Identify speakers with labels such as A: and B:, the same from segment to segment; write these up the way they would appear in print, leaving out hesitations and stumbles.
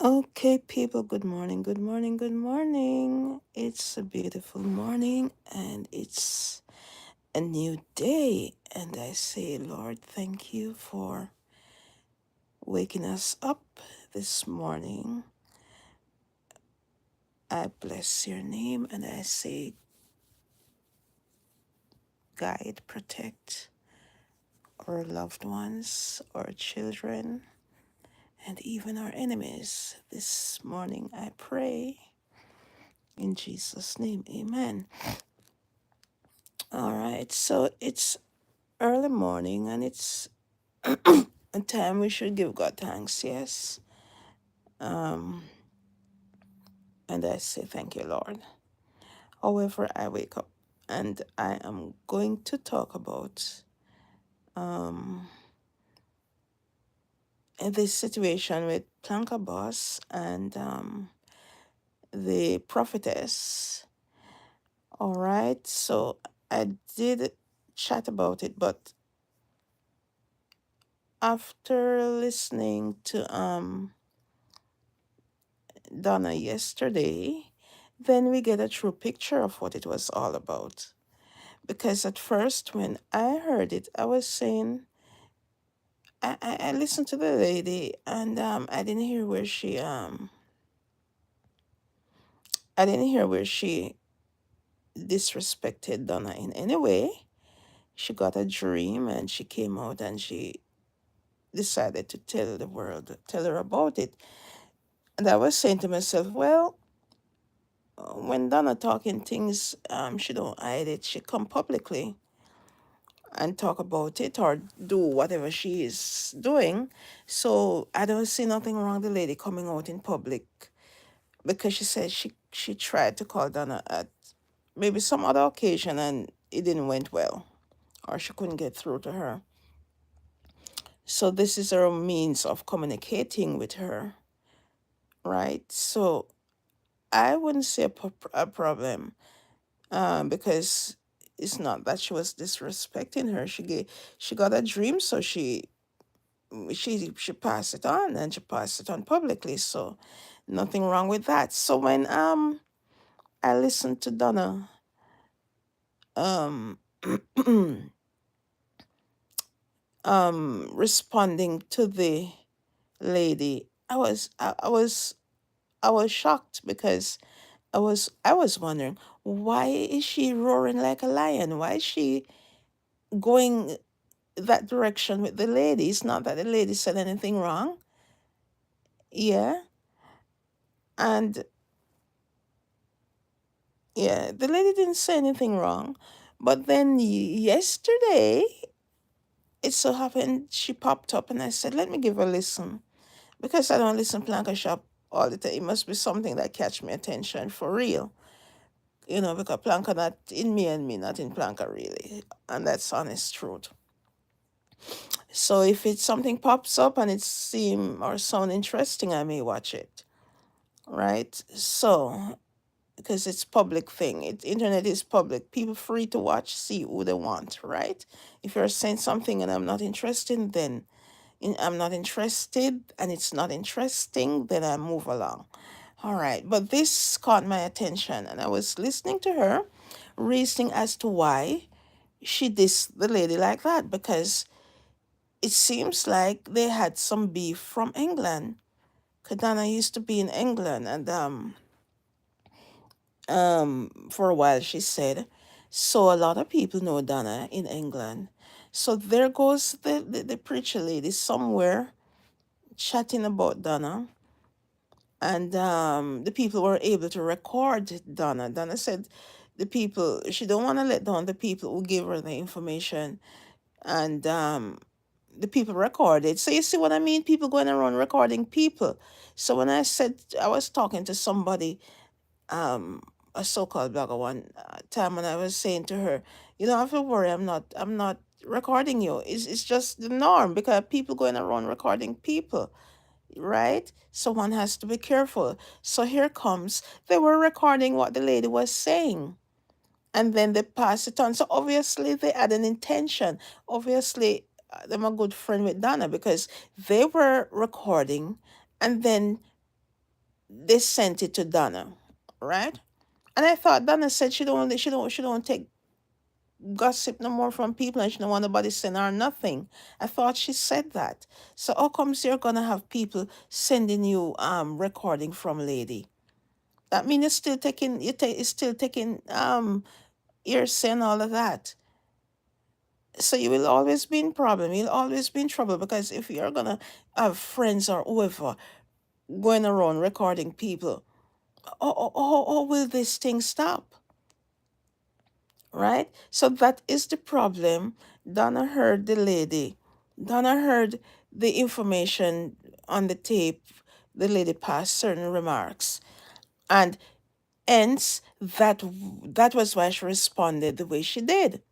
A: Okay, people, good morning, good morning, good morning. It's a beautiful morning and it's a new day. And I say, Lord, thank you for waking us up this morning. I bless your name and I say, guide, protect our loved ones, our children, and even our enemies. This morning I pray in Jesus' name, amen. All right, so it's early morning and it's a time we should give God thanks, yes. Um, and I say thank you, Lord. However, I wake up and I am going to talk about um, this situation with Planka boss and the prophetess. All right, so I did chat about it, but after listening to Donna yesterday, then we get a true picture of what it was all about. Because at first, when I heard it, I was saying, I listened to the lady and I didn't hear where she disrespected Donna in any way. She got a dream and she came out and she decided to tell her about it. And I was saying to myself, well, when Donna talking things, she don't hide it. She come publicly and talk about it or do whatever she is doing. So I don't see nothing wrong the lady coming out in public because she said she tried to call Donna at maybe some other occasion and it didn't went well or she couldn't get through to her. So this is her means of communicating with her, right? So I wouldn't say a problem because it's not that she was disrespecting her. She got a dream, so she passed it on and she passed it on publicly. So nothing wrong with that. So when I listened to Donna um responding to the lady, I was shocked because I was wondering, why is she roaring like a lion? Why is she going that direction with the lady? It's not that the lady said anything wrong. Yeah. And yeah, the lady didn't say anything wrong. But then yesterday, it so happened she popped up and I said, let me give her a listen. Because I don't listen Planka Shop all the time. It must be something that catch my attention for real. Because Planka not in me and me not in Planka really. And that's honest truth. So if it's something pops up and it seem or sound interesting, I may watch it. Right? So because it's public thing. Internet is public. People free to watch, see who they want, right? If you're saying something and I'm not interested, then I'm not interested and it's not interesting, then I move along. All right. But this caught my attention and I was listening to her, reasoning as to why she dissed the lady like that because it seems like they had some beef from England. Kadana used to be in England and for a while, she said. So a lot of people know Donna in England. So there goes the preacher lady somewhere chatting about Donna. And the people were able to record Donna. Donna said she don't want to let down the people who gave her the information. And the people recorded. So you see what I mean? People going around recording people. So when I said I was talking to somebody um a so-called blogger one time and I was saying to her, you don't have to worry, I'm not recording you. It's just the norm because people going around recording people, right? So one has to be careful. So here comes, they were recording what the lady was saying and then they pass it on. So obviously they had an intention. Obviously, I'm a good friend with Donna because they were recording and then they sent it to Donna, right? And I thought Donna said she don't take gossip no more from people and she don't want nobody send her nothing. I thought she said that. So how comes you're gonna have people sending you recording from lady? That means you're still taking you're still taking hearsay and all of that. So you will always be in problem. You'll always be in trouble because if you're gonna have friends or whoever going around recording people, how will this thing stop? Right? So that is the problem. Donna heard the lady. Donna heard the information on the tape. The lady passed certain remarks, and hence that was why she responded the way she did.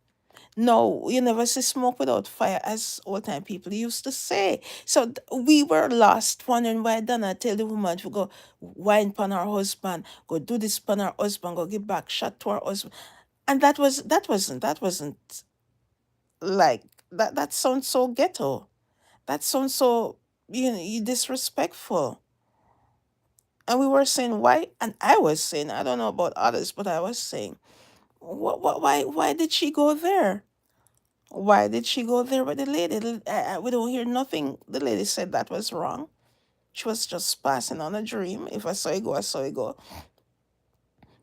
A: No, you never see smoke without fire, as old time people used to say. So we were lost, wondering why Donna tell the woman to go whine upon her husband, go do this upon her husband, go give back shot to her husband. And that wasn't like that. That sounds so ghetto. That sounds so disrespectful. And we were saying why, and I was saying, I don't know about others, but I was saying, why did she go there? Why did she go there with the lady? We don't hear nothing. The lady said that was wrong. She was just passing on a dream. If I saw it go, I saw it go.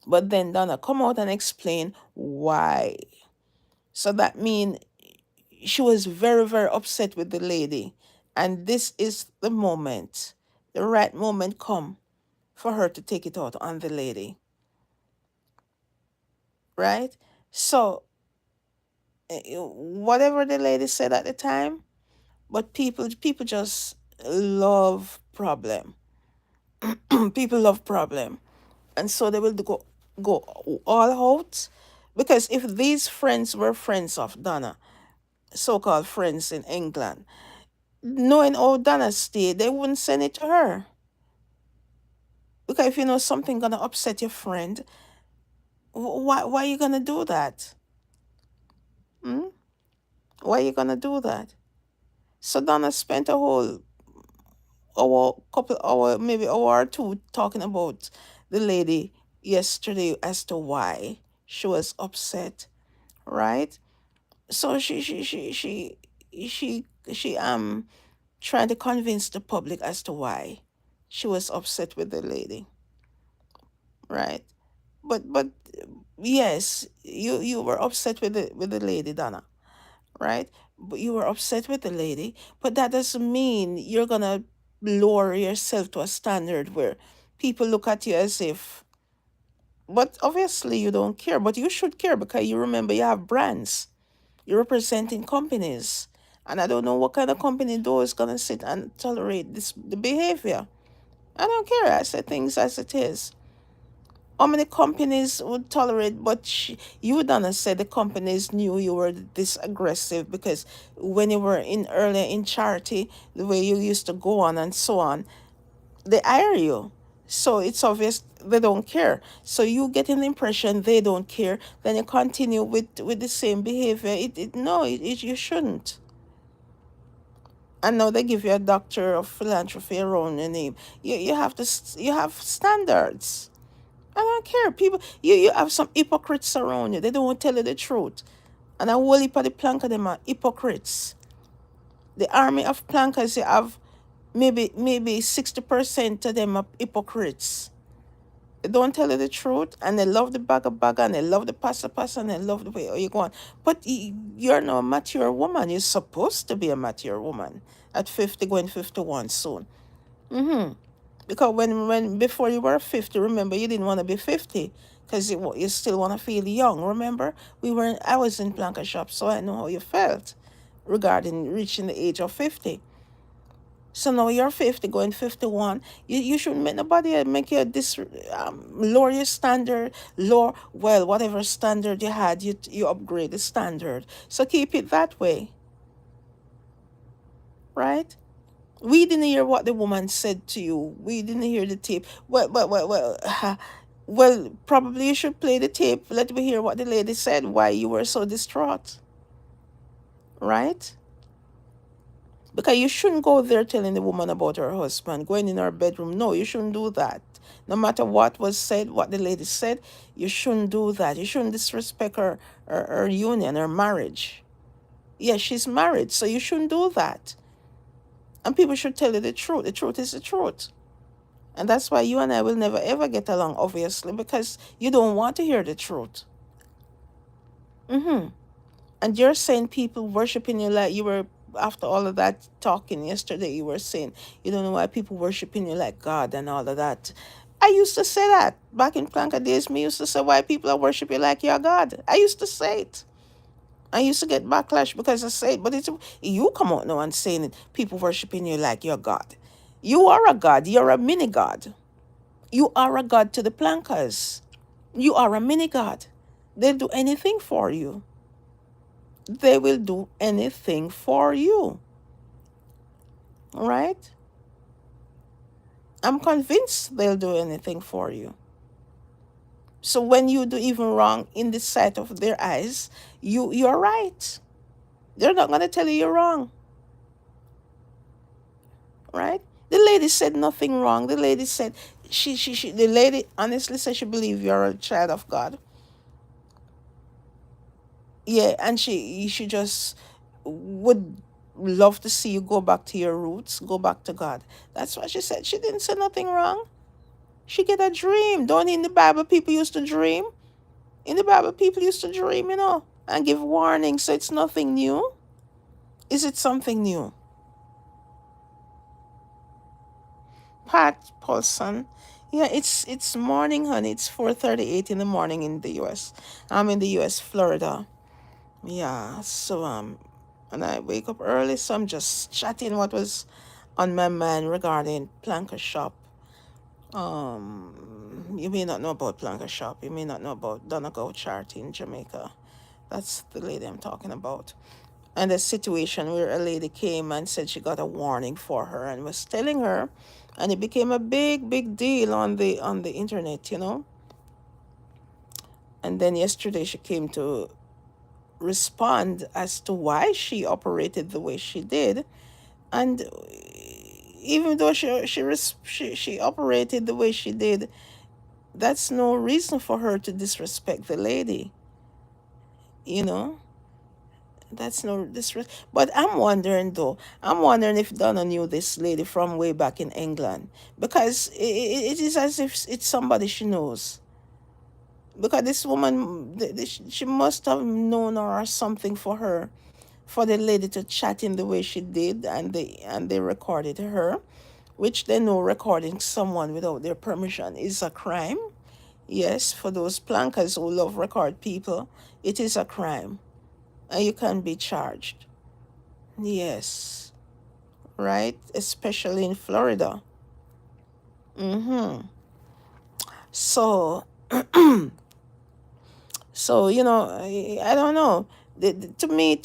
A: But then Donna come out and explain why. So that mean she was very, very upset with the lady. And this is the moment, the right moment come for her to take it out on the lady. Right? So whatever the lady said at the time, but people just love problem. People love problem, and so they will go all out. Because if these friends were friends of Donna, so-called friends in England, knowing how Donna stayed, they wouldn't send it to her. Because if you know something gonna upset your friend, why are you gonna do that? Hmm? Why are you gonna do that? So Donna spent a whole hour, couple hour, maybe hour or two talking about the lady yesterday as to why she was upset, right? So she trying to convince the public as to why she was upset with the lady, right? But yes, you were upset with the lady, Donna, right? But you were upset with the lady, but that doesn't mean you're gonna lower yourself to a standard where people look at you as if. But obviously you don't care, but you should care because you remember you have brands, you're representing companies, and I don't know what kind of company though is gonna sit and tolerate this the behavior. I don't care. I say things as it is. How many companies would tolerate? But you done said the companies knew you were this aggressive because when you were in earlier in charity, the way you used to go on and so on, they hire you. So it's obvious they don't care. So you getting the impression they don't care. Then you continue with the same behavior. No, you shouldn't. And now they give you a doctor of philanthropy around your name. You have to you have standards. I don't care. People, you have some hypocrites around you. They don't want to tell you the truth. And a whole heap of the Planka them are hypocrites. The army of Plankas, you have maybe 60% of them are hypocrites. They don't tell you the truth, and they love the bag, and they love the passa, and they love the way you go on. But you're not a mature woman. You're supposed to be a mature woman at 50, going 51 soon. Because when before you were 50, remember you didn't want to be 50 because you still want to feel young. Remember, I was in Planka shop, so I know how you felt regarding reaching the age of 50. So now you're 50, going 51. You shouldn't make nobody make you lower your standard, lower, well, whatever standard you had, you upgrade the standard. So keep it that way, right? We didn't hear what the woman said to you. We didn't hear the tape. Well, probably you should play the tape. Let me hear what the lady said, why you were so distraught, right? Because you shouldn't go there telling the woman about her husband, going in her bedroom. No, you shouldn't do that. No matter what was said, what the lady said, you shouldn't do that. You shouldn't disrespect her union, her marriage. Yes, she's married, so you shouldn't do that. And people should tell you the truth. The truth is the truth. And that's why you and I will never ever get along, obviously, because you don't want to hear the truth. Mm-hmm. And you're saying people worshiping you like you were, after all of that talking yesterday, you were saying you don't know why people worshiping you like God and all of that. I used to say that back in Planka days. Me used to say why people are worshiping like you're God. I used to say it. I used to get backlash because I say it, but it's you come out now and saying it. People worshiping you like you're God. You are a God. You're a mini God. You are a God to the Plankas. You are a mini God. They'll do anything for you. They will do anything for you. All right? I'm convinced they'll do anything for you. So when you do even wrong in the sight of their eyes, you're right. They're not gonna tell you you're wrong. Right? The lady said nothing wrong. The lady said the lady honestly said she believed you're a child of God. Yeah, and she just would love to see you go back to your roots, go back to God. That's what she said. She didn't say nothing wrong. She get a dream. Don't in the Bible people used to dream? In the Bible people used to dream, and give warnings, so it's nothing new. Is it something new? Pat Paulson. Yeah, it's morning, honey. It's 4:38 in the morning in the US. I'm in the US, Florida. Yeah, so and I wake up early, so I'm just chatting what was on my mind regarding Planka Shop. You may not know about Planka Shop. You may not know about Donegal Charity in Jamaica. That's the lady I'm talking about. And a situation where a lady came and said she got a warning for her and was telling her, and it became a big deal on the internet. And then yesterday she came to respond as to why she operated the way she did. And even though she operated the way she did, that's no reason for her to disrespect the lady. You know, that's no disrespect. But I'm wondering though. I'm wondering if Donna knew this lady from way back in England, because it is as if it's somebody she knows. Because this woman, she must have known her or something for the lady to chat in the way she did, and they recorded her, which they know recording someone without their permission is a crime. Yes, for those plankers who love record people, it is a crime, and you can be charged. Yes, right, especially in Florida. Mm-hmm. So, I don't know. To me,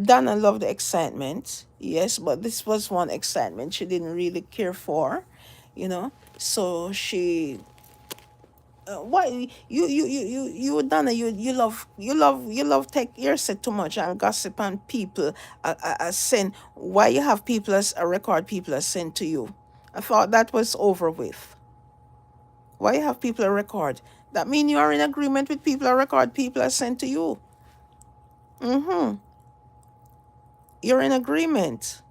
A: Donna loved the excitement, yes, but this was one excitement she didn't really care for, you know. So she, why Donna, you love take earset too much and gossip and people send. Why you have people as a record people are sent to you? I thought that was over with. Why you have people a record? That mean you are in agreement with people a record people are sent to you. Mm-hmm. You're in agreement.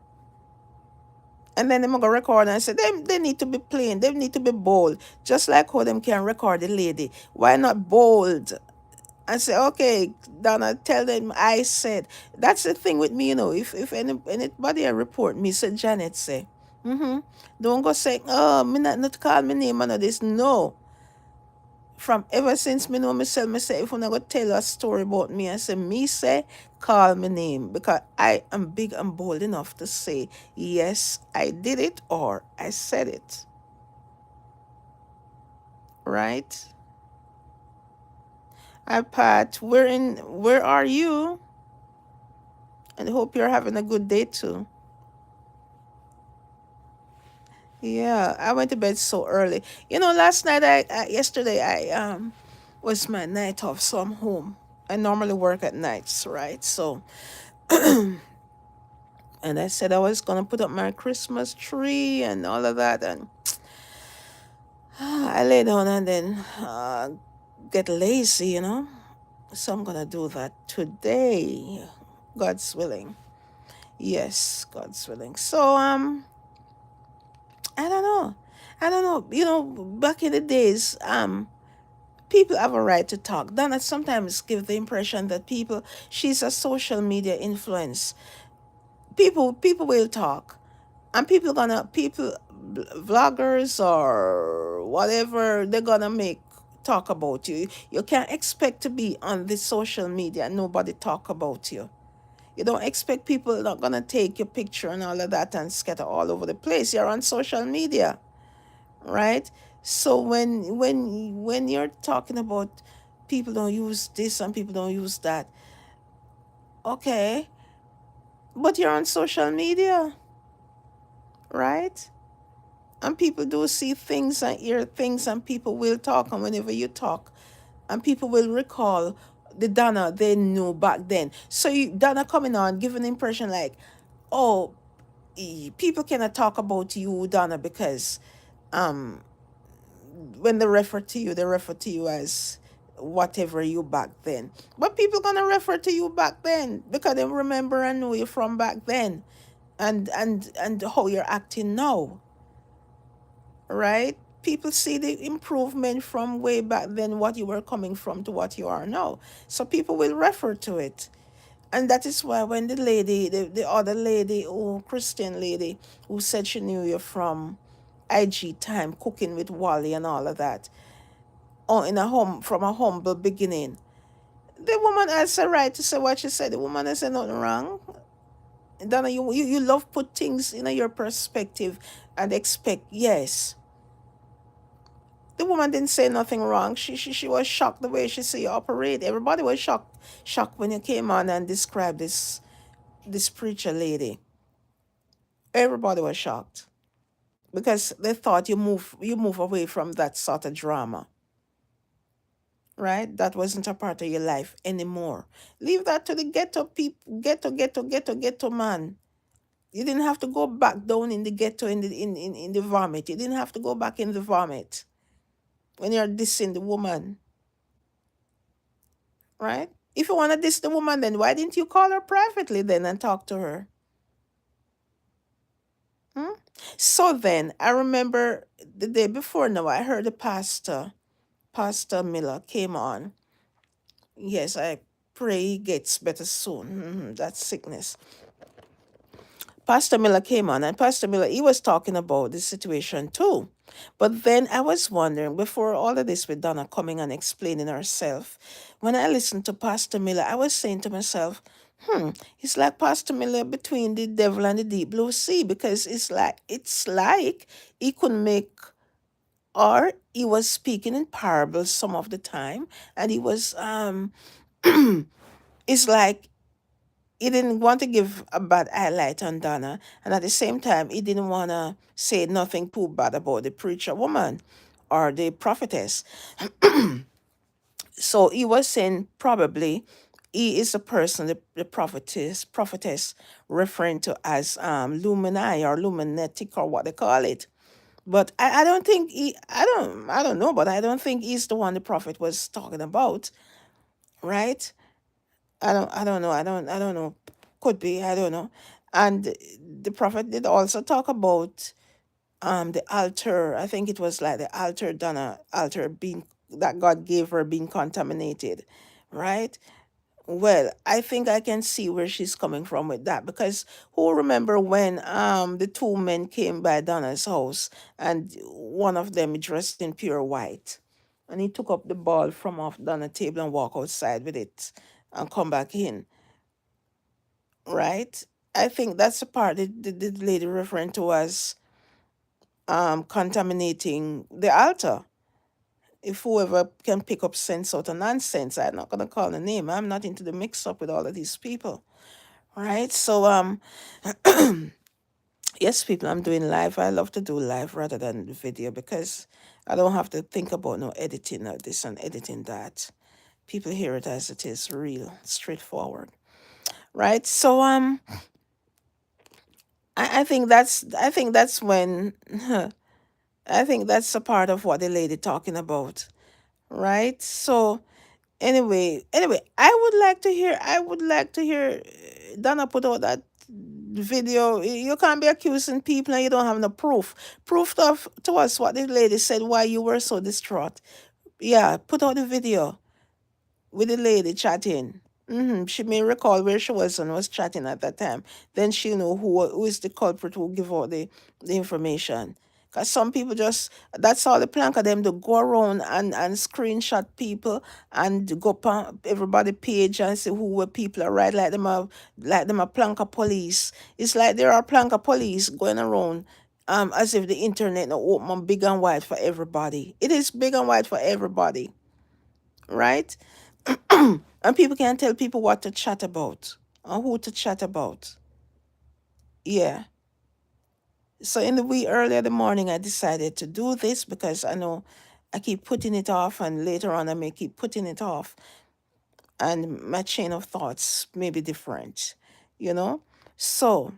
A: And then them go record and say they need to be plain, they need to be bold. Just like how them can record the lady. Why not bold? And say, okay, Donna, tell them I said. That's the thing with me, If anybody report me, say Janet say. Mm-hmm. Don't go say, oh, me not call me name and all this. No. From ever since me know myself, me say if you go tell a story about me, I say me say call me name, because I am big and bold enough to say yes, I did it or I said it. Right? I Pat, where are you? And hope you're having a good day too. Yeah, I went to bed so early. Last night yesterday I was my night off, so I'm home. I normally work at nights, right? So And I said I was gonna put up my Christmas tree and all of that, and I lay down and then get lazy, you know. So I'm gonna do that today, God's willing. Yes, God's willing. So I don't know. I don't know. You know, back in the days, people have a right to talk. Donna sometimes give the impression that she's a social media influence. People will talk, and vloggers or whatever, they're gonna make talk about you. You can't expect to be on the social media and nobody talk about you. You don't expect people not gonna take your picture and all of that and scatter all over the place. You're on social media, right? So when you're talking about people don't use this and people don't use that, okay, but you're on social media, right? And people do see things and hear things, and people will talk, and whenever you talk, and people will recall the Donna they knew back then. So Donna coming on, giving the impression like, oh, people cannot talk about you, Donna, because um when they refer to you as whatever you back then. But people gonna refer to you back then because they remember and know you from back then, and how you're acting now, right? People see the improvement from way back then, what you were coming from to what you are now. So people will refer to it. And that is why when the other lady, oh, Christian lady, who said she knew you from IG time, cooking with Wally and all of that, or in a home from a humble beginning, the woman has a right to say what she said. The woman has said nothing wrong. Donna, you love put things in your perspective and expect yes. The woman didn't say nothing wrong. She was shocked the way she see you operate. Everybody was shocked when you came on and described this preacher lady. Everybody was shocked because they thought you move away from that sort of drama, right? That wasn't a part of your life anymore. Leave that to the ghetto people, ghetto man. You didn't have to go back down in the ghetto in the vomit. You didn't have to go back in the vomit when you're dissing the woman, right? If you want to diss the woman, then why didn't you call her privately then and talk to her? Hmm? So then I remember the day before now, I heard the Pastor Miller came on. Yes, I pray he gets better soon. That sickness. Pastor Miller came on, and Pastor Miller, he was talking about the situation too. But then I was wondering, before all of this with Donna coming and explaining herself, when I listened to Pastor Miller, I was saying to myself, it's like Pastor Miller between the devil and the deep blue sea, because it's like he could make, or he was speaking in parables some of the time, and he was it's like he didn't want to give a bad highlight on Donna, and at the same time, he didn't want to say nothing too bad about the preacher woman or the prophetess. So he was saying probably he is the person, the prophetess, referring to as lumini or luminetic or what they call it. But I don't think I don't know, but I don't think he's the one the prophet was talking about, right? I don't know. I don't know. Could be, I don't know. And the prophet did also talk about the altar. I think it was like the altar Donna altar being that God gave her being contaminated, right? Well, I think I can see where she's coming from with that, because who remember when the two men came by Donna's house, and one of them dressed in pure white, and he took up the ball from off Donna's table and walk outside with it and come back in, right? I think that's the part that the lady referring to as contaminating the altar. If whoever can pick up sense out of nonsense, I'm not gonna call the name. I'm not into the mix up with all of these people. Right? So yes, people, I'm doing live. I love to do live rather than video because I don't have to think about no editing or this and editing that. People hear it as it is, real, straightforward. right? So I think that's when I think that's a part of what the lady talking about, right? So anyway, I would like to hear Donna put out that video. You can't be accusing people and you don't have no proof. Proof of to us what the lady said why you were so distraught. Yeah, put out the video with the lady chatting. She may recall where she was and was chatting at that time. Then she'll know who is the culprit who give out the information. Because some people just, that's all the plank of them, to go around and screenshot people and go on everybody page and say who were people are right, like them a planka police. It's like there are planka police going around as if the internet now open big and wide for everybody. It is big and wide for everybody, right? And people can tell people what to chat about or who to chat about. Yeah. So in the wee early in the morning, I decided to do this because I know I keep putting it off, and later on I may keep putting it off, and my chain of thoughts may be different, you know. So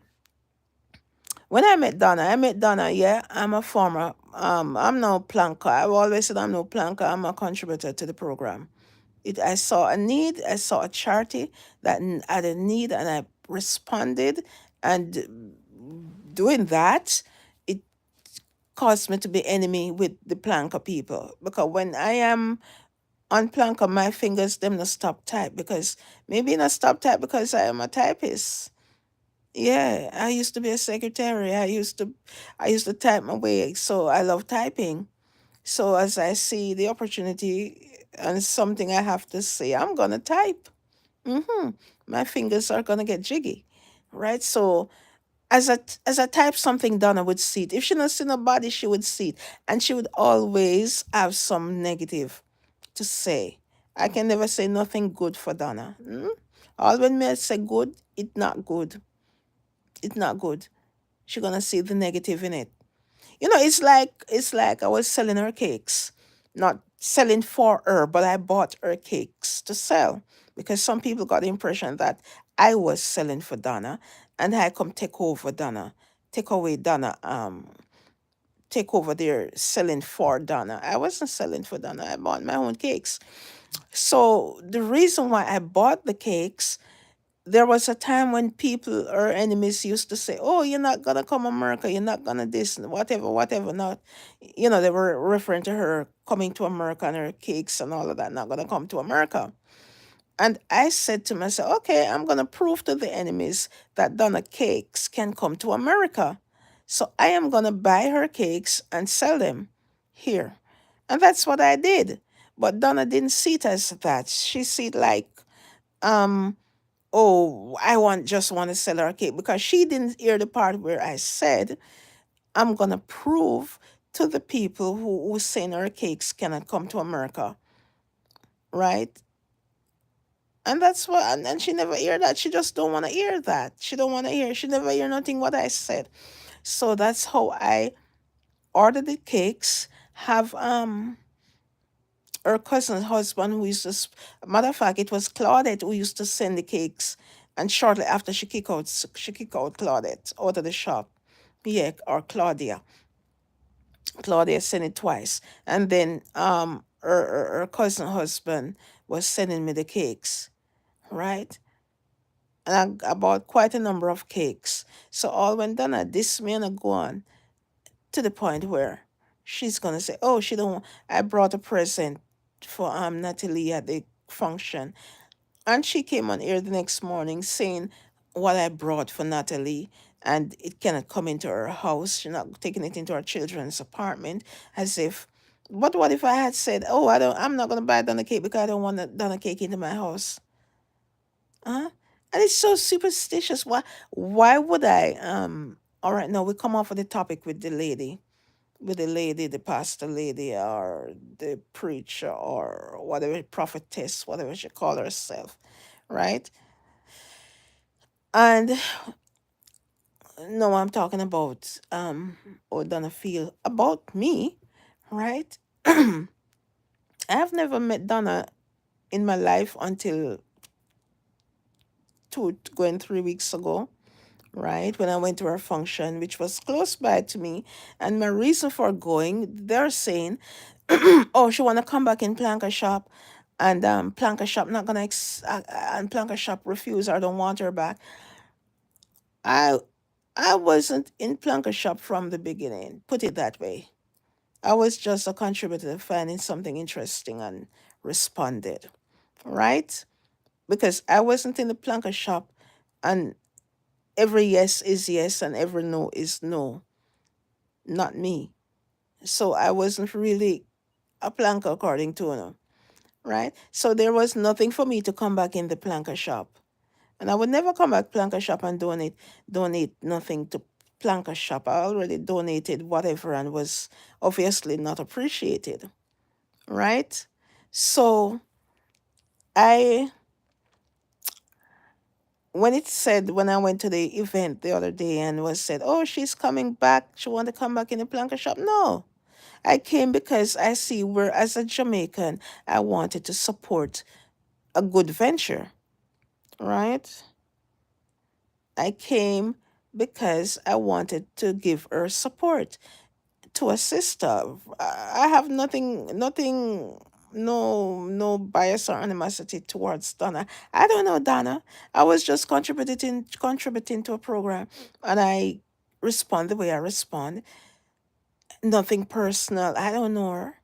A: when I met Donna. Yeah, I'm a former. I'm no planker. I've always said I'm no planker. I'm a contributor to the program. I saw a need, I saw a charity that had a need, and I responded. And doing that, it caused me to be enemy with the Planka people. Because when I am on Planka, my fingers them not stop type, because maybe not stop type because I am a typist. Yeah, I used to be a secretary. I used to type my way, so I love typing. So as I see the opportunity and something I have to say, I'm gonna type. hmm My fingers are gonna get jiggy, right? So as I type something, Donna would see it. If she not see nobody, she would see it, and she would always have some negative to say. I can never say nothing good for Donna. All when me say good, it not good. It not good. She gonna see the negative in it. It's like I was selling her cakes, not selling for her, but I bought her cakes to sell, because some people got the impression that I was selling for Donna, and I come take over Donna, take away Donna, take over their selling for Donna. I wasn't selling for Donna. I bought my own cakes. So the reason why I bought the cakes, there was a time when people or enemies used to say, "Oh, you're not gonna come America. You're not gonna this, whatever, whatever." Not, they were referring to her coming to America and her cakes and all of that. Not gonna come to America. And I said to myself, "Okay, I'm gonna prove to the enemies that Donna Cakes can come to America. So I am gonna buy her cakes and sell them here." And that's what I did. But Donna didn't see it as that. She see it like, um, oh, just want to sell her cake, because she didn't hear the part where I said, I'm gonna prove to the people who saying her cakes cannot come to America, right? And that's what, and she never hear that. She just don't want to hear that. She don't want to hear. She never hear nothing what I said. So that's how I ordered the cakes. Have her cousin's husband who used to, matter of fact, it was Claudette who used to send the cakes, and shortly after she kicked out Claudette out of the shop. Yeah, or Claudia. Claudia sent it twice, and then her cousin husband was sending me the cakes, right? And I bought quite a number of cakes. So all when done, I this man I go on to the point where she's gonna say, "Oh, she don't." I brought a present for Natalie at the function, and she came on air the next morning saying what I brought for Natalie, and it cannot come into her house. She's not taking it into her children's apartment, as if. But what if I had said, "Oh, I'm not gonna buy Donna cake because I don't want a Donna cake into my house." Huh? And it's so superstitious. Why would I? All right, now we come off of the topic with the lady, the pastor lady, or the preacher, or whatever, prophetess, whatever she call herself, right? And no, I'm talking about or Donna feel about me, right? I've never met Donna in my life until going 3 weeks ago, right? When I went to her function, which was close by to me. And my reason for going, they're saying, oh, she want to come back in Planka shop. And Planka shop not gonna and Planka shop refuse or don't want her back. I I wasn't in Planka shop from the beginning. Put it that way. I was just a contributor finding something interesting and responded, right? Because I wasn't in the Planka shop and every yes is yes and every no is no, not me. So I wasn't really a Planka according to them, right? So there was nothing for me to come back in the Planka shop. And I would never come back Planka shop and donate nothing to Planka shop. I already donated whatever and was obviously not appreciated, right? So I when it said when I went to the event the other day and was said, oh, she's coming back, she want to come back in the Planka shop. No. I came because I see where as a Jamaican I wanted to support a good venture, right? I came because I wanted to give her support to assist her. I have nothing, no bias or animosity towards Donna. I don't know Donna. I was just contributing to a program, and I respond the way I respond. Nothing personal. I don't know her.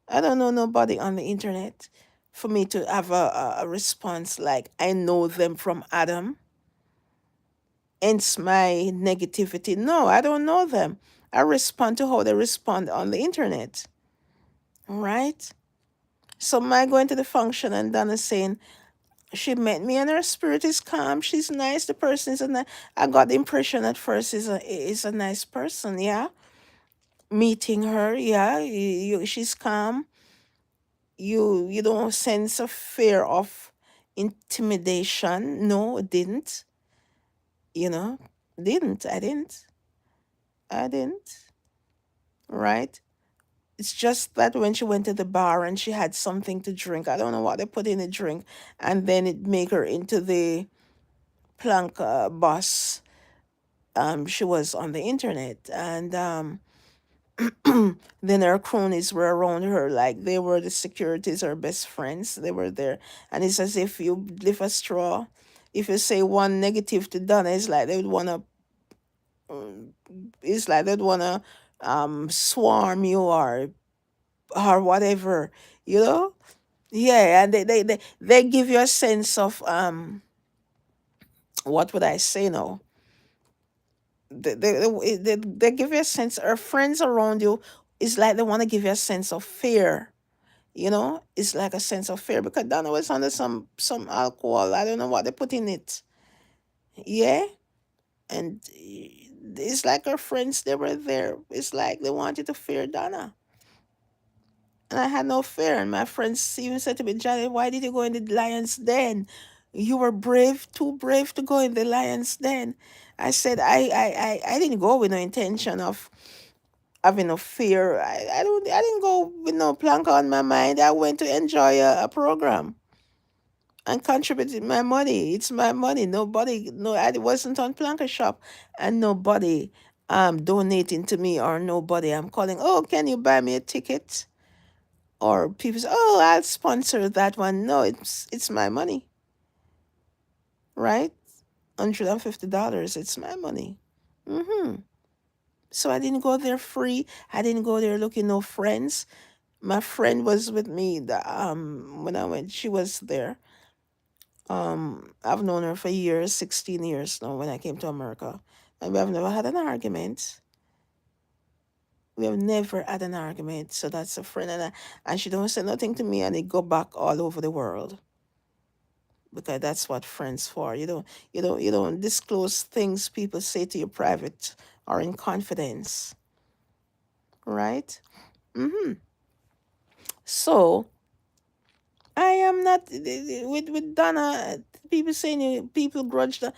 A: I don't know nobody on the internet for me to have a response like I know them from Adam. Hence my negativity. No, I don't know them. I respond to how they respond on the internet. All right. So my going to the function and Donna saying she met me and her spirit is calm. She's nice. The person is a nice. I got the impression at first is a nice person. Yeah. Meeting her. Yeah. She's calm. You don't sense a fear of intimidation. No, it didn't. You know, didn't. I didn't. I didn't. Right. It's just that when she went to the bar and she had something to drink, I don't know what they put in the drink, and then it make her into the Planka boss. She was on the internet, and then her cronies were around her, like they were the securities, her best friends. They were there, and it's as if you lift a straw. If you say one negative to Donna, it's like they would wanna. It's like they'd wanna swarm you or whatever, you know. Yeah, and they give you a sense of what would I say now? They give you a sense. Our friends around you is like they want to give you a sense of fear. You know, it's like a sense of fear because Donna was under some alcohol. I don't know what they put in it. Yeah, and it's like her friends they were there. It's like they wanted to fear Donna. And I had no fear. And my friends even said to me, Johnny, why did you go in the lion's den? You were brave, too brave to go in the lion's den. I said, I didn't go with no intention of having no fear. I didn't go with no plank on my mind. I went to enjoy a program and contributed my money. It's my money. Nobody, no, I wasn't on Planka Shop and nobody donating to me or nobody I'm calling, oh, can you buy me a ticket? Or people say, "Oh, I'll sponsor that one." No, it's my money, right? $150. It's my money. So I didn't go there free. I didn't go there looking no friends. My friend was with me. When I went, she was there. I've known her for years, 16 years now. When I came to America, and we have never had an argument. We have never had an argument. So that's a friend, and she don't say nothing to me, and it go back all over the world. Because that's what friends for. You don't disclose things people say to you private or in confidence, right? So I am not with Donna. People saying people grudge the.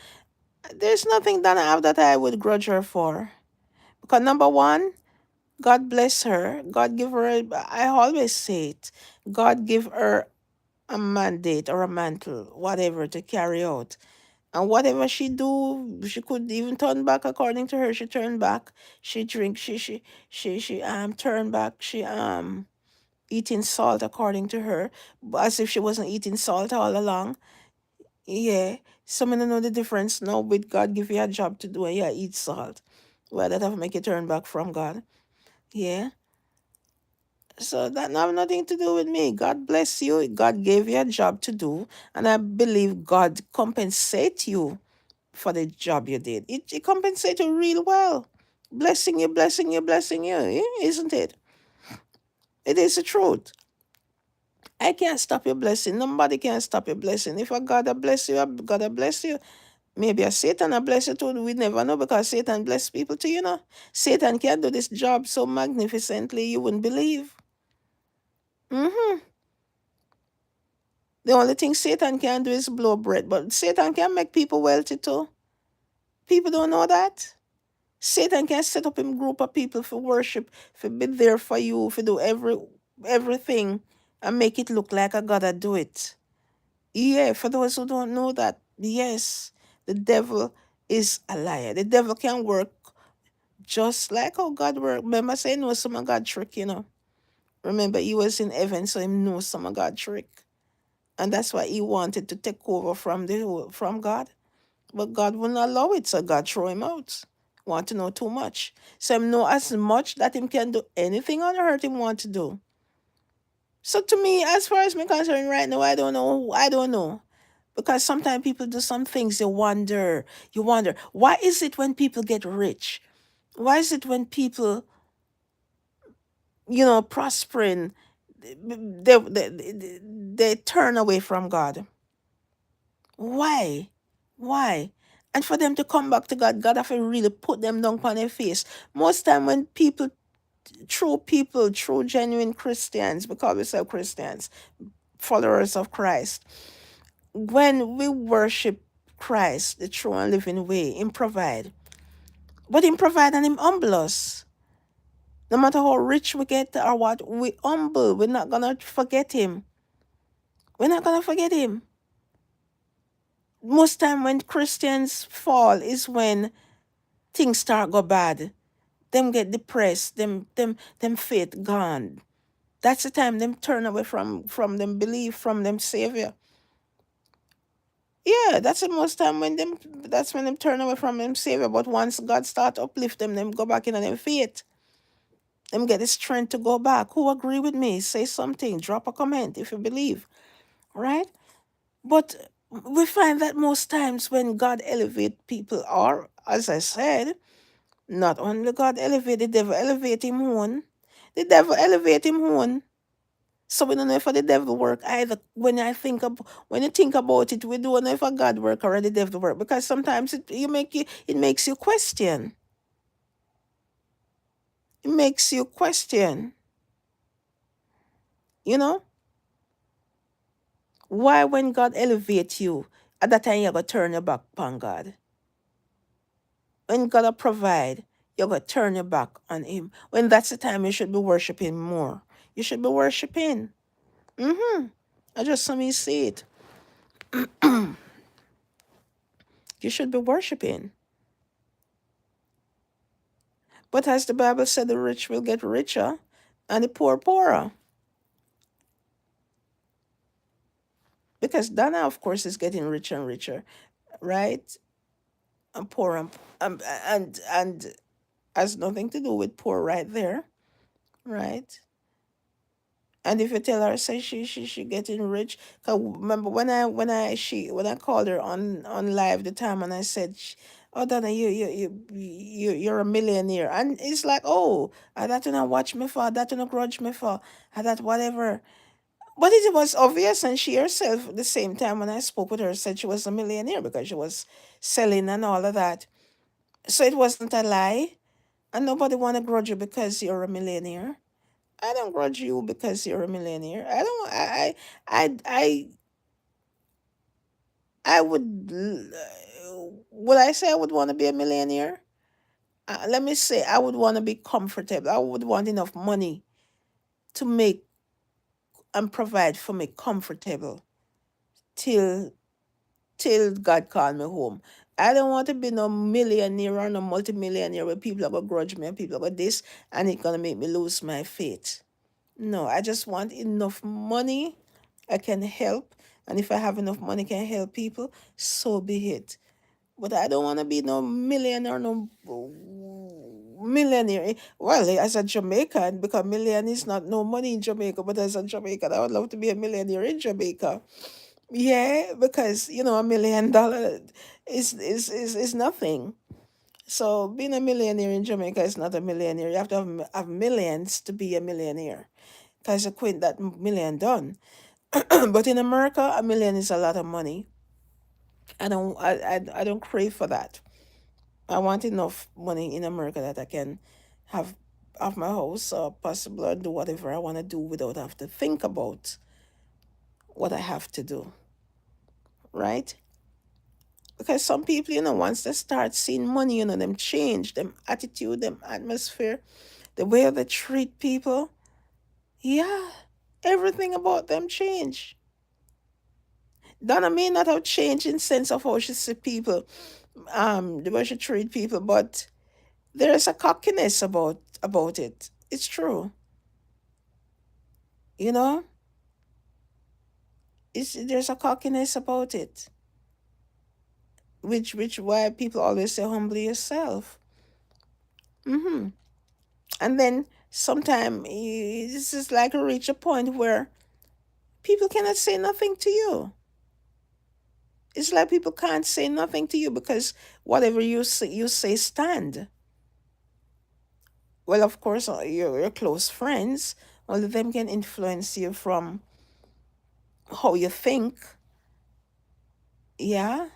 A: There's nothing Donna have that I would grudge her for. Because number one, God bless her. God give her. I always say it. God give her a mandate or a mantle, whatever, to carry out. And whatever she do, she could even turn back. According to her, she turned back. She drink. She turned back. She eating salt, according to her, as if she wasn't eating salt all along. Yeah. Some don't know the difference now. With God give you a job to do and you eat salt. Well, that have make you turn back from God. Yeah. So that have nothing to do with me. God bless you. God gave you a job to do, and I believe God compensate you for the job you did. It compensate you real well. Blessing you, blessing you, blessing you. Isn't it? It is the truth. I can't stop your blessing. Nobody can stop your blessing. If a God a bless you, a God a bless you. Maybe a Satan a bless you too. We never know because Satan bless people too, you know. Satan can do this job so magnificently you wouldn't believe. Hmm. The only thing Satan can do is blow bread, but Satan can make people wealthy too. People don't know that. Satan can set up a group of people for worship, for be there for you, for do everything and make it look like a God do it. Yeah, for those who don't know that, yes, the devil is a liar. The devil can work just like how God work. Remember, say no some of God trick, you know. Remember, he was in heaven, so he knows some of God trick. And that's why he wanted to take over from God. But God wouldn't allow it, so God throw him out. Want to know too much. So him know as much that him can do anything on earth him want to do. So to me, as far as me concerned right now, I don't know. I don't know. Because sometimes people do some things, you wonder, why is it when people get rich? Why is it when people, prospering, they turn away from God? Why? Why? And for them to come back to God, God have to really put them down on their face. Most time when true genuine Christians, because we say Christians, followers of Christ, when we worship Christ, the true and living way, Him provide. But Him provide and Him humble us. No matter how rich we get or what, we humble. We're not gonna forget Him. We're not gonna forget Him. Most time when Christians fall is when things start go bad. Them get depressed, them faith gone. That's the time them turn away from them belief, from them savior. Yeah, that's the most time when them that's when them turn away from them savior. But once God start uplift them go back in on them faith. Them get the strength to go back. Who agree with me? Say something. Drop a comment if you believe. Right? But we find that most times when God elevate people, or as I said, not only God elevate, the devil elevate him own. The devil elevate him own. So we don't know if the devil work either. When you think about it, we don't know if God work or the devil work. Because sometimes it makes you question. It makes you question. You know? Why when God elevate you, at that time you're gonna turn your back upon God? When God will provide, you're gonna turn your back on Him. When that's the time you should be worshiping more. You should be worshiping. Mm-hmm. I just saw me see it. You should be worshiping. But as the Bible said, the rich will get richer and the poor poorer. Because Dana, of course, is getting richer and richer, right? And poor and has nothing to do with poor right there, right? And if you tell her, say she getting rich, cause remember when I called her on live the time and I said, "Oh, Donna, you're a millionaire," and it's like, "Oh, I that you not watch me for, that you not grudge me for, I that whatever." But it was obvious, and she herself, at the same time when I spoke with her, said she was a millionaire because she was selling and all of that. So it wasn't a lie, and nobody want to grudge you because you're a millionaire. I don't grudge you because you're a millionaire. I don't. I would. Would I say I would want to be a millionaire? Let me say I would want to be comfortable. I would want enough money to make and provide for me comfortable till till God call me home. I don't want to be no millionaire or no multimillionaire where people are gonna grudge me and people are gonna this and it's gonna make me lose my faith. No, I just want enough money I can help. And if I have enough money can help people, so be it. But I don't want to be no millionaire, no millionaire. Well, as a Jamaican, because million is not no money in Jamaica, but as a Jamaican, I would love to be a millionaire in Jamaica. Yeah, because $1 million is nothing. So being a millionaire in Jamaica is not a millionaire. You have to have millions to be a millionaire. Because you quit that million done. But in America, a million is a lot of money. I don't crave for that. I want enough money in America that I can have have my house or possible or do whatever I want to do without have to think about what I have to do. Right? Because some people, once they start seeing money, them change, them attitude, them atmosphere, the way they treat people, yeah, everything about them change. Donna may not have changed in sense of how she see people, the way she treat people, but there is a cockiness about it. It's true, you know. There's a cockiness about it, which why people always say humbly yourself. Mm-hmm. And then sometimes this is like reach a point where people cannot say nothing to you. It's like people can't say nothing to you because whatever you say stand. Well, of course, your close friends, all of them can influence you from how you think. Yeah,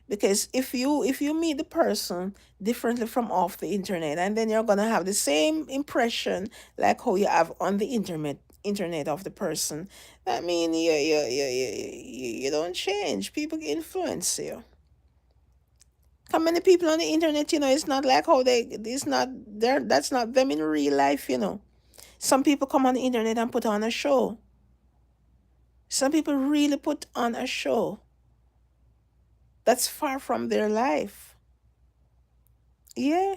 A: because if you meet the person differently from off the internet, and then you're gonna have the same impression like how you have on the internet of the person. That mean you don't change. People influence you. How many people on the internet, it's not like how it's not there. That's not them in real life. Some people come on the internet and put on a show. Some people really put on a show that's far from their life. Yeah.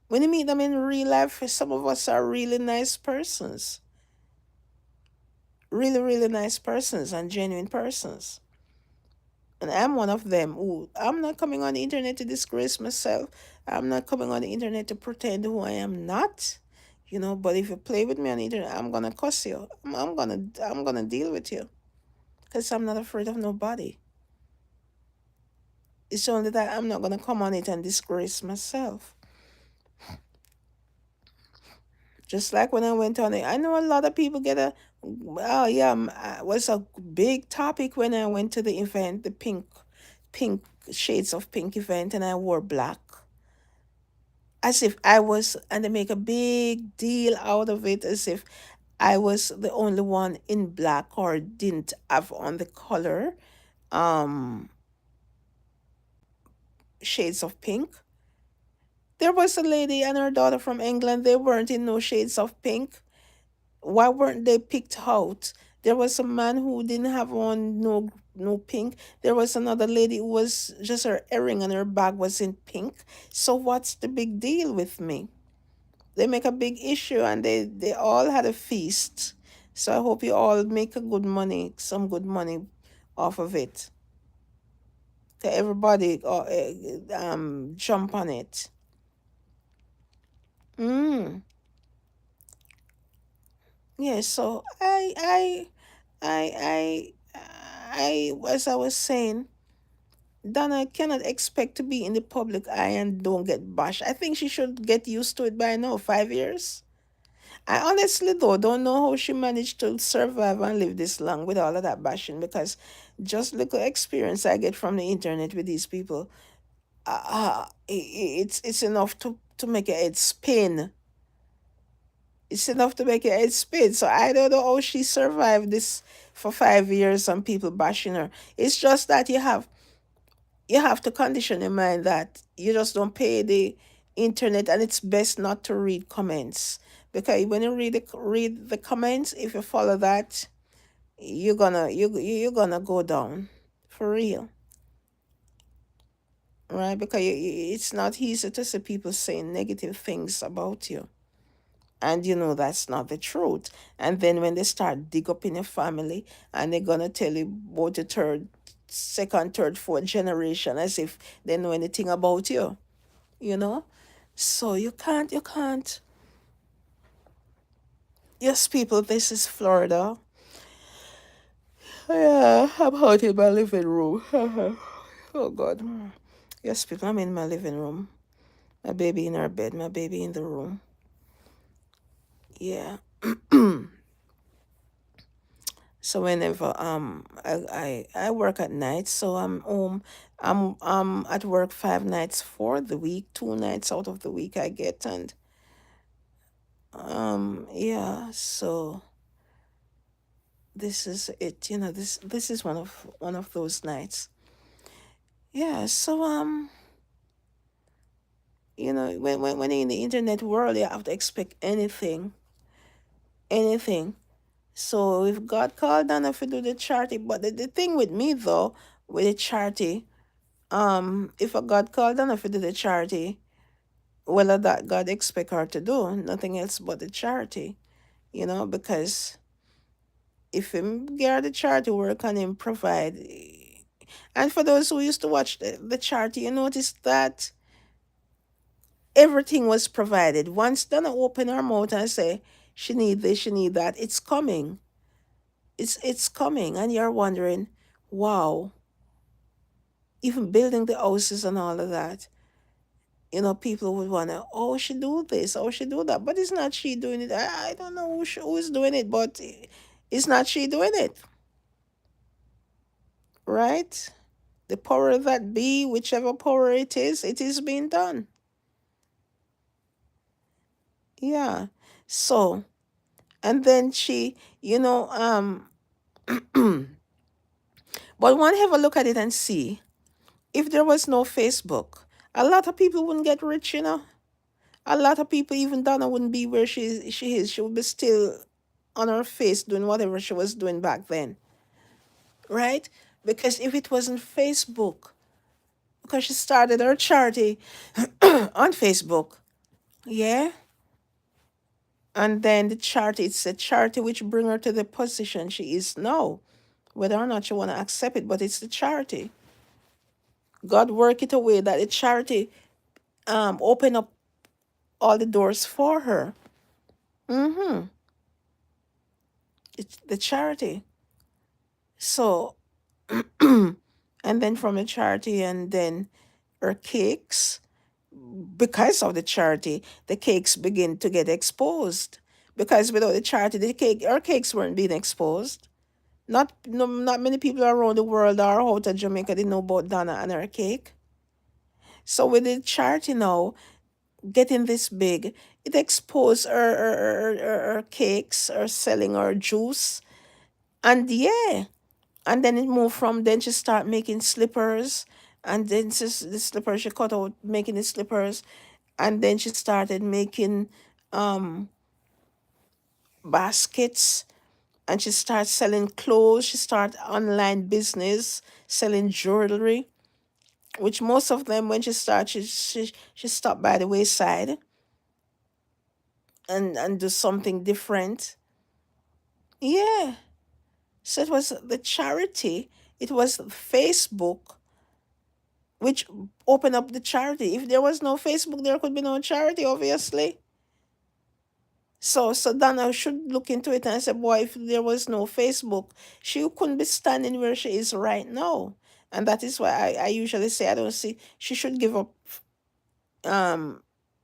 A: When you meet them in real life, some of us are really nice persons. Really, really nice persons and genuine persons. And I'm one of them who I'm not coming on the internet to disgrace myself. I'm not coming on the internet to pretend who I am not. But if you play with me on the internet, I'm gonna cuss you. I'm gonna deal with you. Because I'm not afraid of nobody. It's only that I'm not gonna come on it and disgrace myself. Just like when I went on it, I know a lot of people get oh yeah, was a big topic when I went to the event, the pink shades of pink event, and I wore black. As if I was, and they make a big deal out of it, as if I was the only one in black or didn't have on the color, um, shades of pink. There was a lady and her daughter from England. They weren't in no shades of pink. Why weren't they picked out? There was a man who didn't have on no pink. There was another lady who was just her earring and her bag was in pink. So what's the big deal with me? They make a big issue and they all had a feast. So I hope you all make some good money off of it. Everybody jump on it. Mm. Yeah, so as I was saying, Donna cannot expect to be in the public eye and don't get bashed. I think she should get used to it by now, 5 years. I honestly though don't know how she managed to survive and live this long with all of that bashing because just little experience I get from the internet with these people, it's enough to make your head spin. It's enough to make your head spin. So I don't know how she survived this for 5 years and people bashing her. It's just that you have to condition your mind that you just don't pay the internet and it's best not to read comments because when you read the comments, if you follow that, you're gonna go down for real, right? Because it's not easy to see people saying negative things about you, and you know that's not the truth. And then when they start dig up in your family, and they're gonna tell you about the third, second, third, fourth generation, as if they know anything about you, you know. So you can't. Yes, people, this is Florida. Yeah, I'm out in my living room. Oh God. Yes, people, I'm in my living room. My baby in her bed, my baby in the room. Yeah. So whenever I work at night, so I'm home. I'm at work 5 nights for the week, 2 nights out of the week I get, and yeah. So this is it. This is one of those nights. Yeah. So when you're in the internet world, you have to expect anything, anything. So if God called down if you do the charity, but the thing with me though, with the charity, if a God called down if you do the charity, well that God expect her to do nothing else but the charity, because if him get her the charity work and him provide, and for those who used to watch the charity, you notice that everything was provided. Once Donna open her mouth and say she need this, she need that, it's coming. It's coming, and you're wondering, wow, even building the houses and all of that. People would wanna, oh, she do this, oh, she do that, but it's not she doing it. I don't know who is doing it, but it's not she doing it, right? The power that be, whichever power it is being done. Yeah. So, and then she, but one have a look at it and see, if there was no Facebook, a lot of people wouldn't get rich. A lot of people, even Donna, wouldn't be where she is. She would be still on her face doing whatever she was doing back then, right? Because if it wasn't Facebook, because she started her charity on Facebook, yeah, and then the charity, it's a charity which bring her to the position she is now, whether or not you want to accept it, but it's the charity. God work it away that the charity open up all the doors for her. Mm-hmm. It's the charity. So, and then from the charity, and then her cakes, because of the charity, the cakes begin to get exposed. Because without the charity, her cakes weren't being exposed. Not no, not many people around the world or out of Jamaica didn't know about Donna and her cake. So with the charity now getting this big, it exposed her cakes, her selling her juice, and yeah, and then it moved from then she start making slippers, and then the slippers she cut out making the slippers, and then she started making baskets, and she started selling clothes. She started online business selling jewelry, which most of them when she started, she stopped by the wayside and do something different. Yeah. So it was the charity, it was Facebook which opened up the charity. If there was no Facebook, there could be no charity, obviously. So Donna should look into it and say, boy, if there was no Facebook, she couldn't be standing where she is right now. And that is why I usually say I don't see she should give up um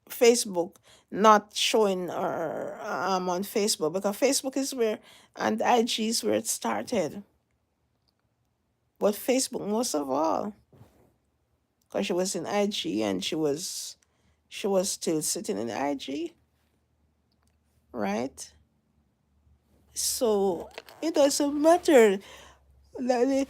A: Facebook, not showing her on Facebook, because Facebook is where, and IG is where it started. But Facebook most of all, because she was in IG and she was still sitting in IG, right? So it doesn't matter that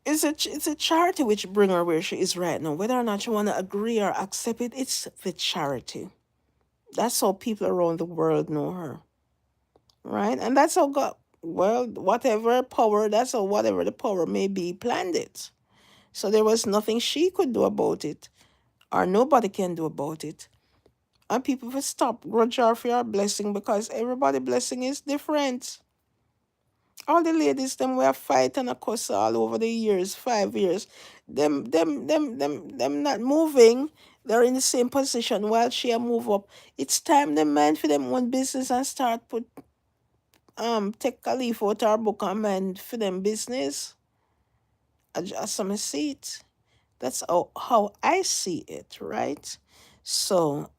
A: it's a charity which bring her where she is right now. Whether or not you want to agree or accept it, it's the charity. That's how people around the world know her. right? And that's how God, well, whatever power, that's how whatever the power may be, planned it. So there was nothing she could do about it, or nobody can do about it. And people will stop grudge her for your blessing because everybody blessing is different. All the ladies them were fighting a cuss all over the years, 5 years. Them not moving. They're in the same position while she a move up. It's time the man for them own business and start put take a leaf out our book and mind for them business. I just some see it. That's how I see it, right? So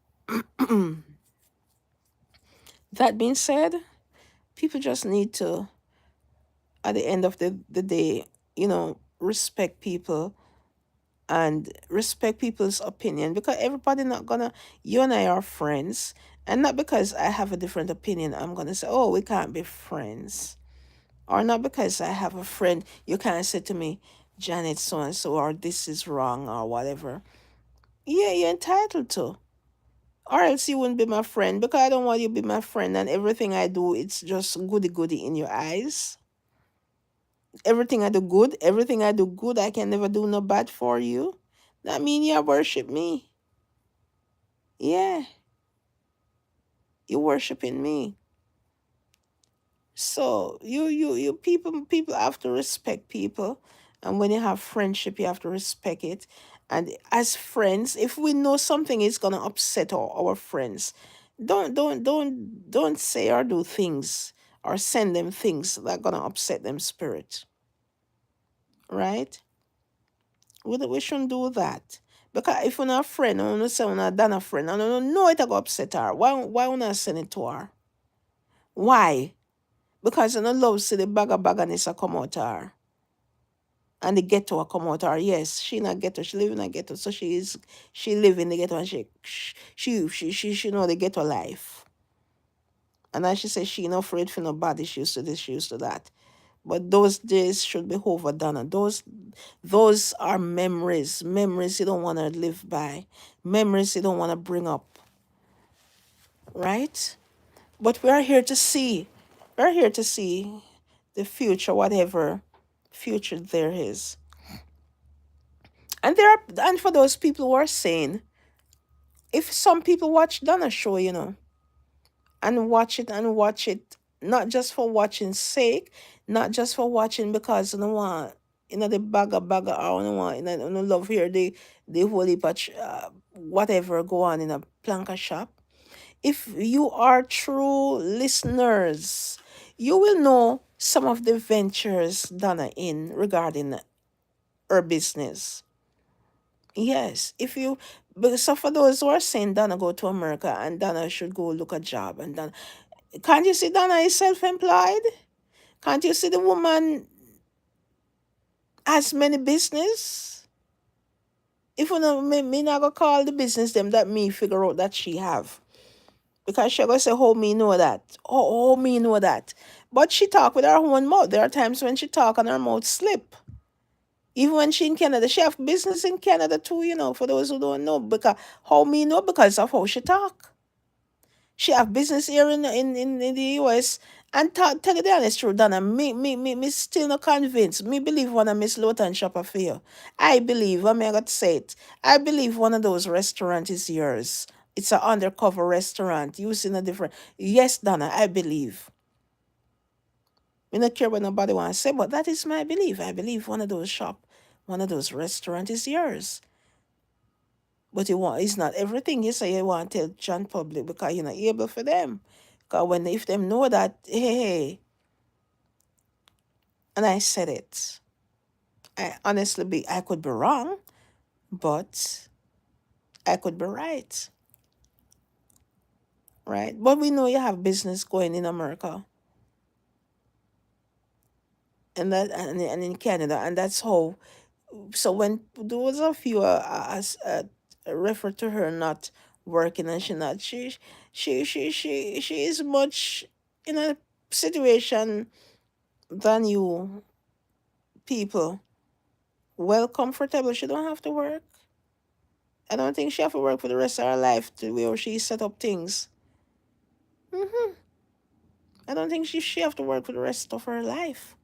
A: that being said, people just need to, at the end of the day, respect people and respect people's opinion, because everybody not gonna, you and I are friends, and not because I have a different opinion I'm gonna say, oh, we can't be friends. Or not because I have a friend you can't say to me, Janet so and so, or this is wrong or whatever. Yeah, you're entitled to. Or else you wouldn't be my friend, because I don't want you to be my friend and everything I do it's just goody goody in your eyes. Everything I do good, I can never do no bad for you. That mean you worship me. Yeah, you worshiping me. So you people have to respect people, and when you have friendship, you have to respect it. And as friends, if we know something is gonna upset our friends, don't say or do things or send them things that are gonna upset them spirit, right? We shouldn't do that. Because if we're not a friend, I want to say we're not done a friend, I don't know it will upset her. Why we not send it to her? Why? Because I don't love see the bagger a come out her. And the ghetto will come out her. Yes, she not ghetto, she live in a ghetto. So she live in the ghetto, and she know the ghetto life. And as she says she not afraid for nobody, she used to this, she used to that. But those days should be overdone. And those are memories. Memories you don't want to live by. Memories you don't want to bring up. Right? But we are here to see. We're here to see the future, whatever future there is. And for those people who are saying, if some people watch Donna show, and watch it not just for watching sake, not just for watching because you know want, the bagger or you want, love here the whole heap of whatever go on in a planka shop. If you are true listeners, you will know some of the ventures Donna in regarding her business. Yes, if you, but so for those who are saying Donna go to America and Donna should go look a job, and Donna, can't you see Donna is self-employed? Can't you see the woman has many business? If you know me not gonna call the business them that me figure out that she have. Because she gonna say, oh, me know that. Oh, me know that. But she talk with her own mouth. There are times when she talk and her mouth slip. Even when she in Canada, she have business in Canada too, for those who don't know. Because how me know? Because of how she talk. She have business here in the US. And tell you the honest truth, Donna, me still not convinced. Me believe one of Miss Lawton shop for you. I believe, I got to say it. I believe one of those restaurants is yours. It's an undercover restaurant using a different. Yes, Donna, I believe. Me not care what nobody want to say, but that is my belief. I believe one of those shop, one of those restaurant is yours. But it's not everything you say you want to tell John public because you're not able for them. Because if them know that, hey, and I said it, I could be wrong, but I could be right, right? But we know you have business going in America and in Canada, and that's how. So when those of you refer to her not working and she is much in a situation than you people, well comfortable. She don't have to work. I don't think she have to work for the rest of her life to where she set up things. I don't think she have to work for the rest of her life.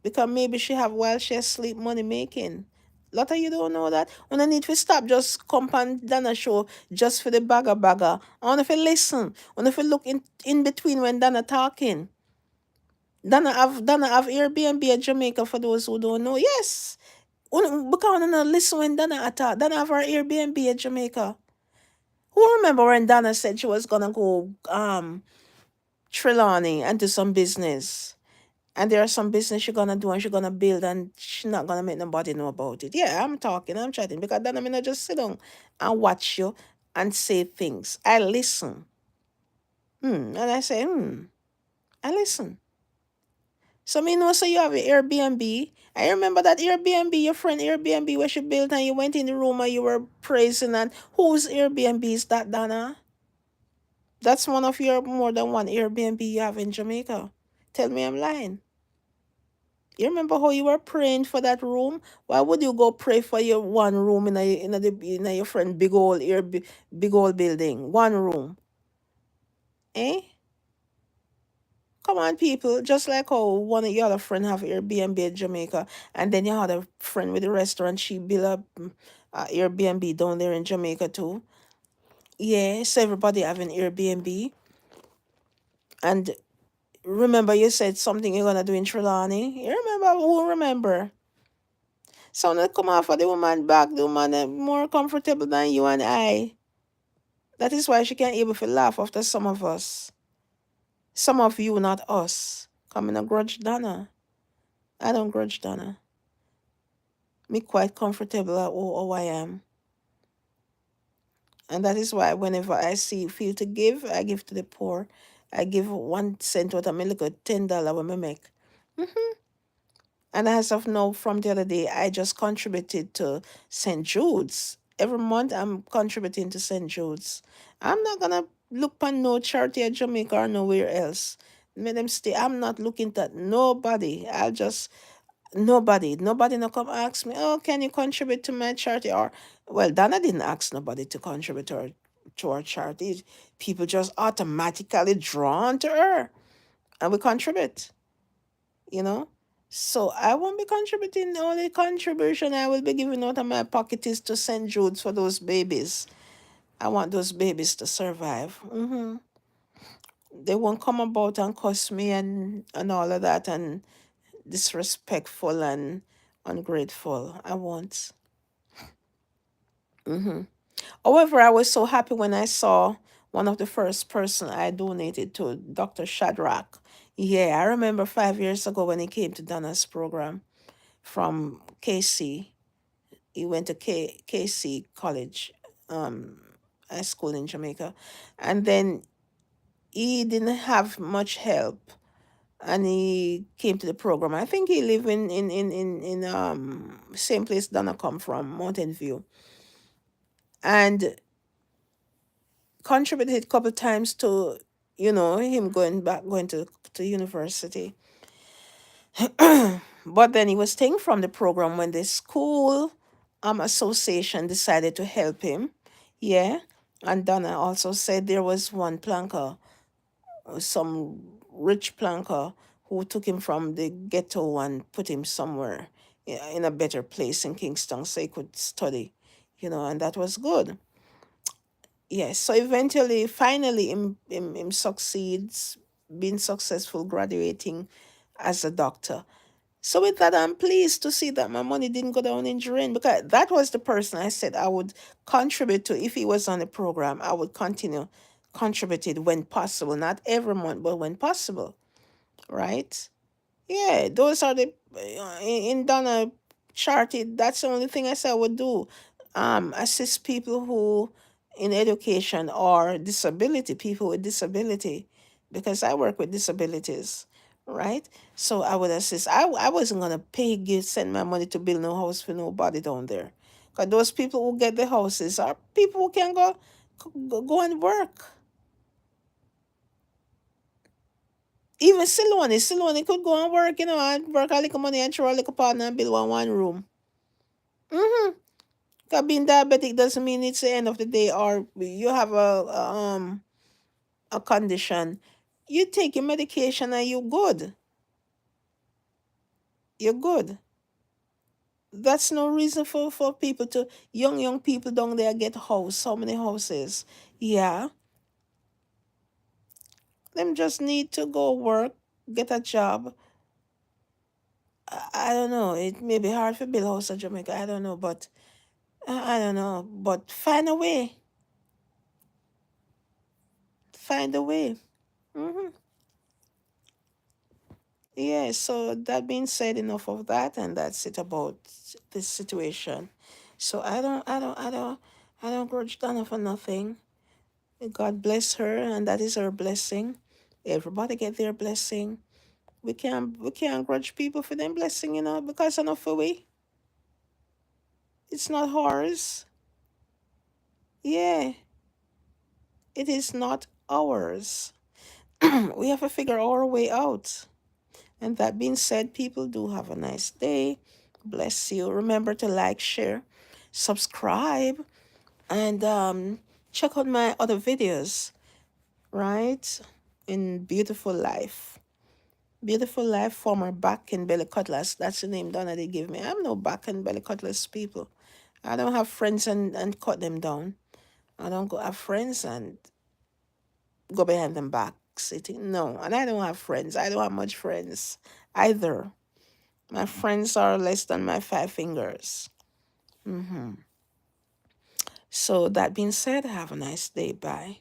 A: Because maybe she have while she asleep money making. Lot of you don't know that. When I need to stop, just come and Dana show just for the bagger. I want if you listen. I want if you look in between when Dana talking. Dana have Airbnb at Jamaica for those who don't know. Yes. Because I not listen when Dana attack. Dana have her Airbnb at Jamaica. Who remember when Dana said she was gonna go Trelawney and do some business? And there are some business she's gonna do and she's gonna build and she's not gonna make nobody know about it. Yeah, I'm talking, I'm chatting because then I'm not just sit down and watch you and say things. I listen. And I say, I listen. So me know so you have an Airbnb. I remember that Airbnb, your friend Airbnb where she built and you went in the room and you were praising and whose Airbnb is that, Donna? That's one of your more than one Airbnb you have in Jamaica. Tell me I'm lying. You remember how you were praying for that room? Why would you go pray for your one room in a your friend big old building? One room. Eh? Come on, people. Just like how one of your other friend have Airbnb in Jamaica, and then your other friend with the restaurant, she built a Airbnb down there in Jamaica too. Yeah, so everybody have an Airbnb. And remember you said something you're gonna do in Trelawney? You remember who remember? So now come off of the woman back, the woman more comfortable than you and I. That is why she can't able to laugh after some of us. Some of you, not us. Coming a grudge Donna. I don't grudge Donna. Me quite comfortable at who I am. And that is why whenever I feel to give, I give to the poor. I give 1 cent out of my little $10 when I make. And as of now, from the other day, I just contributed to St. Jude's. Every month, I'm contributing to St. Jude's. I'm not gonna look for no charity at Jamaica or nowhere else. Let them stay. I'm not looking at nobody. I'll just nobody no come ask me. Oh, can you contribute to my charity? Or well, Dana didn't ask nobody to contribute to our charity. People just automatically drawn to her, and we contribute you know. So I won't be contributing. The only contribution I will be giving out of my pocket is to St. Jude's for those babies. I want those babies to survive. They won't come about and cuss me and all of that and disrespectful and ungrateful. I won't. However, I was so happy when I saw one of the first person I donated to, Dr. Shadrach. Yeah, I remember 5 years ago when he came to Donna's program from KC. He went to KC College, um, high school in Jamaica, and then he didn't have much help, and he came to the program. I think he lived in same place Donna come from, Mountain View, and contributed a couple times to him going to university. But then he was taken from the program when the school association decided to help him. Yeah. And Donna also said there was one planker, some rich planker, who took him from the ghetto and put him somewhere in a better place in Kingston so he could study, and that was good. Yes. So eventually, finally, him succeeds, being successful, graduating as a doctor. So with that, I'm pleased to see that my money didn't go down in drain because that was the person I said I would contribute to if he was on the program. I would continue contributed when possible, not every month, but when possible, right? Yeah, those are the in Donna charity. That's the only thing I said I would do. Assist people who in education or disability, people with disability, because I work with disabilities, right? So I would assist. I wasn't gonna send my money to build no house for nobody down there, because those people who get the houses are people who can go and work. Even Silone could go and work, and work a little money and throw a little partner and build one room. Mm-hmm. Because being diabetic doesn't mean it's the end of the day or you have a a condition, you take your medication and you're good. You're good. That's no reason for people to, young people down there get house, how many houses? Yeah, them just need to go work, get a job. I don't know. It may be hard for build house in Jamaica. I don't know, but I don't know. But find a way. Find a way. Hmm. Yeah. So that being said, enough of that, and that's it about this situation. So I don't grudge Donna for nothing. God bless her, and that is her blessing. Everybody get their blessing. We can't grudge people for them blessing, because enough for we. It's not ours. Yeah, it is not ours. We have to figure our way out. And that being said, people, do have a nice day. Bless you. Remember to like, share, subscribe, and check out my other videos, right? In Beautiful Life. Beautiful Life, former back and belly cutlass. That's the name Donna they give me. I'm no back and belly cutlass people. I don't have friends and cut them down. I don't go have friends and go behind them back sitting. No, and I don't have friends. I don't have much friends either. My friends are less than my five fingers. So that being said, have a nice day. Bye.